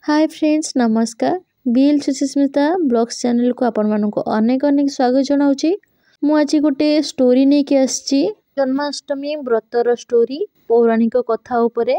Hi friends नमस्कार bill Sushmita blogs channel को आपण मानक अनेक अनेक स्वागत जनाऊँगी। मु आज गोटे स्टोरी नहीं कि आसची जन्माष्टमी व्रतर स्टोरी पौराणिक कथा उपरे।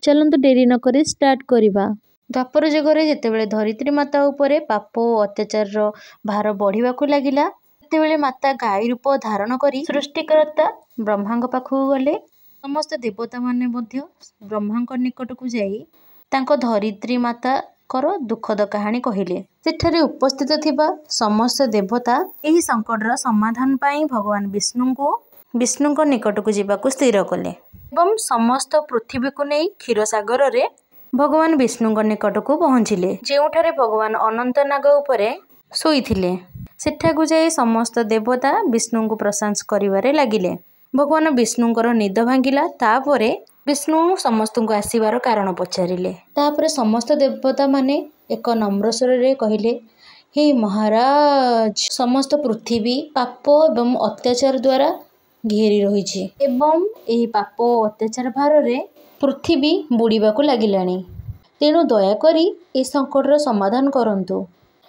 चलंतु डेरी न करे स्टार्ट करिबा। द्वापर जुगरे जेतेबेले धरित्री माता उपरे पाप और अत्याचार भार बढ़िबाकु लागिला तेतेबेले माता गाई रूप धारण करी सृष्टिकर्ता ब्रह्मांक पाखु गले। समस्त देवता माने मध्य ब्रह्मांक निकटकु जाई तांको धरित्री माता कर दुखद कहानी कहिले। सेठारे उपस्थित थिबा समस्त देवता एही संकटर समाधान पाई भगवान विष्णुको निकटकु जीवाकु स्थिर कले एवं समस्त पृथ्वी को नहीं क्षीरसागर रे भगवान विष्णुको निकटकु पहुँचिले जेउठारे भगवान अनंत नाग उपरे सोईथिले। सेठाकु जाई समस्त देवता विष्णुको प्रशंसा करिवारे लागिले। भगवान विष्णुଙ୍କର निद भांगिला तापरे विष्णु समस्त को आसीबार कारण पचारिले। तापरे समस्त देवता माने एक नम्र स्वर रे कहिले हे महाराज समस्त पृथ्वी पाप एवं अत्याचार द्वारा घेरी रही एवं एही पाप अत्याचार भार रे पृथ्वी बुड़ीबाकु लागिलानी तेणु दयाकरी ए संकटर समाधान करंतु।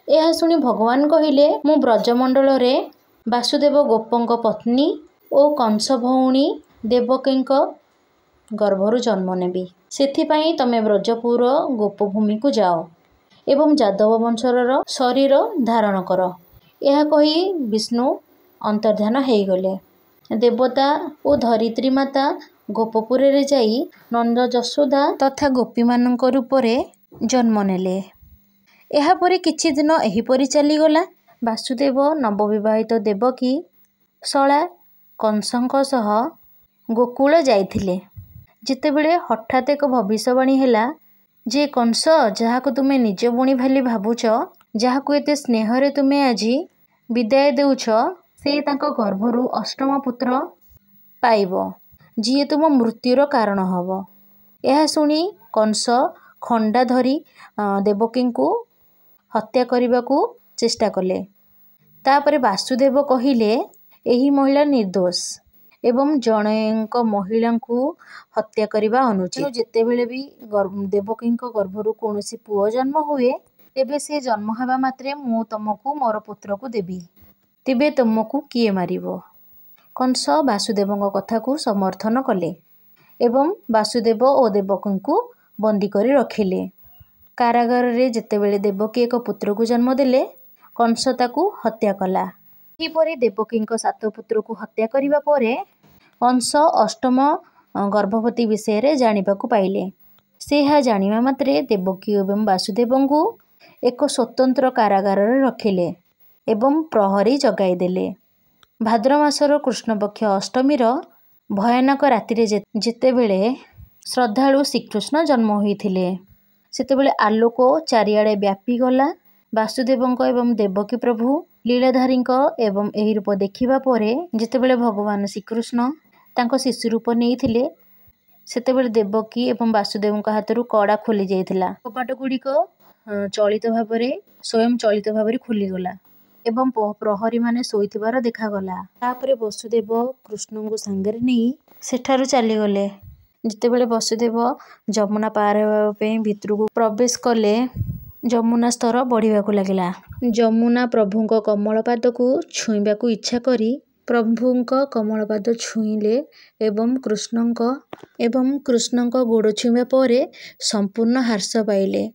यह शुणी भगवान कहिले मु ब्रजमंडल रे वासुदेव गोपंक पत्नी और कंस भौणी देवकींक गर्भरु जन्म नेबी सेथिपाई तमे ब्रजपुर गोपभूमि को जाओ एवं जादव वंशर शरीर धारण कर। यह कही विष्णु अंतर्ध्यान हो गले। देवता और धरित्री माता गोपपुर रे जाई नंद जशोदा तथा गोपी मानक रूप रे जन्म नेले। यह परे किछि दिन एहिपरि चलीगला। वासुदेव नवविवाहित देवकी शला कंसंक सह गोकुल जाइथिले। जितेबेले हठात एक भविष्यवाणी हैला जे कंस जहाको तुमे निज बुणी भाली भावुच जहाको एते स्नेह रे तुमे आज विदाय देउछ से तांको गर्भरु अष्टम पुत्र पाइब जी तुम मृत्युर कारण हब। यह शुणी कंस खंडा धरी देवकी को हत्या करने को चेष्टा कले। तापरे वासुदेव कहिले एही महिला निर्दोष एवं जणेक महिला को हत्या करने अनुचित। जेतेबेले भी देवकी गर्भरु कौनसी पुओ जन्म हुए तेबे से जन्म हवा मात्रे मु तुमको मोर पुत्र को देबी तेबे तुमको किए मारिबो। कंस वासुदेव कथा को समर्थन कले एवं वासुदेव और देवकी को बंदी करी रखिले। कारागार रे जेतेबेले देवकी एक पुत्र को जन्म देले कंस ताकू हत्या कला। एहीपरि देवकी 7 पुत्र को हत्या करिबा परे कंस अष्टम गर्भवती विषय रे जानिबाकू पाइले। से हा जानिबा मात्रे देवकी एवं वासुदेव को एक स्वतंत्र कारागार रे रखिले एवं प्रहरी जगाई देले। भाद्र मासर कृष्ण पक्ष अष्टमी भयानक राति जेतेबेले श्रद्धालु श्रीकृष्ण जन्म होइथिले सेतेबेले आलोक चारिआडे व्यापी गला। वासुदेव एवं देवकी प्रभु लीलाधारी एवं एही रूप देखिबा परे जेतेबेले भगवान श्रीकृष्ण तांको शिशु रूप नेइथिले सेतेबेले देवकी एवं वासुदेव हाथरू कड़ा खोली जाइथिला। कपाट गुड़िक चलित भावरे स्वयं चलित भावरे खुलीगला एवं प्रहरी माने सोईथिबार देखागला। तापरे वसुदेव कृष्ण को सांगरे नहीं सेठारु चलीगले। जितेबेले वसुदेव जमुना पार होगा भितर को प्रवेश कले जमुना स्तर बढ़िबाकू लागिला। जमुना प्रभुंक कमल पाद को छुईबाकू इच्छा करी प्रभुंक कमल पाद छुईले एवं कृष्णंक गोड़ छुईबा परे संपूर्ण हर्ष पाइले।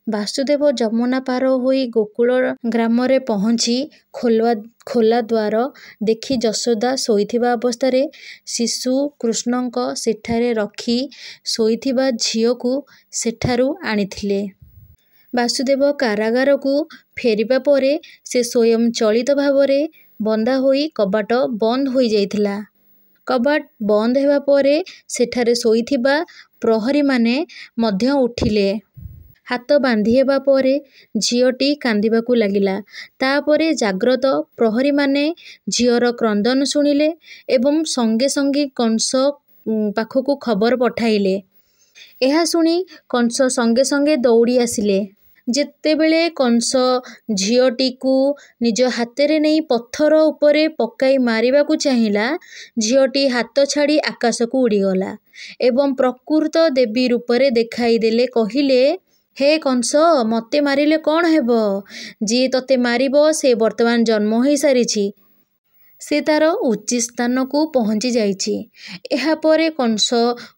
वासुदेव जमुना पार होई गोकुल ग्राम रे पहुंची खोला द्वार देखी जशोदा सोईथिबा अवस्था रे शिशु कृष्णंक सेठारे रखी सोईथिबा झियो को सेठारु आनिथिले। वासुदेव कारागार को फेरिबा परे से स्वयं चलित भावरे बंधा होई कबाट बंद होई जाइथिला। कबाट बंद हेबा परे सेठारे सोईथिबा प्रहरी माने मध्य उठिले। हाथ बांधी हेबा परे झियोटी कांदिबाकू लागिला। तापरे जाग्रत प्रहरी माने झियोर क्रंदन सुनिले एवं संगे संगे कंस पाखकू खबर पठाइले। यह शुणी कंस संगे संगे दौड़ी आसिले। जेतेबेले कंस झियोटी को निज हाथरे नहीं पत्थर उपरे पकाई मारिबाकू चाहिला झियोटी हाथ छाड़ी आकाश को उड़ीगला एवं प्रकृत देवी रूपरे देखाई देले कहिले हे कंस मते मारिले कौन हेब जी तोते मारिबो से वर्तमान जन्म हो सारी से तार उचित स्थान को पहुँची जाइछि। एहापरे कंस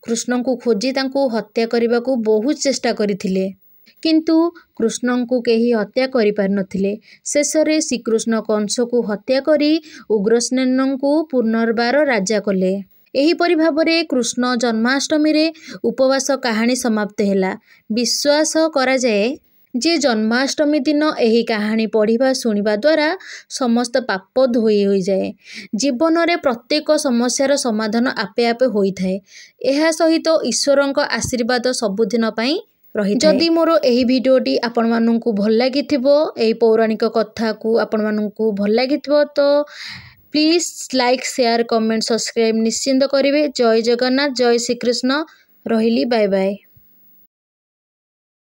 कृष्ण को खोजी तांको हत्या करने को बहुत चेष्टा करथिले किंतु कृष्ण को केही हत्या करि पार नथिले। शेषरे श्रीकृष्ण कंस को हत्या करी उग्रसेन को पुनर्बार राजा कले। एहीपरि भावरे कृष्ण जन्माष्टमी रे उपवास कहानी समाप्त हैला। विश्वास करा जाए जे जन्माष्टमी दिन एही कहानी पढ़िबा सुनिबा द्वारा समस्त पाप धोई होई जाए। जीवन रे प्रत्येक समस्यार समाधान आपे आपे होई थाए। एहा सहित ईश्वरंक आशीर्वाद सबुदिन पई रही। जदि मोर एही भिडियोटी आपण माननकु भल लागिथिबो एही पौराणिक कथा को आपण माननकु भल लागिथिबो तो please like share comment subscribe निश्चिंत करिवे। जय जगन्नाथ जय श्री कृष्ण रहिली बाय बाय।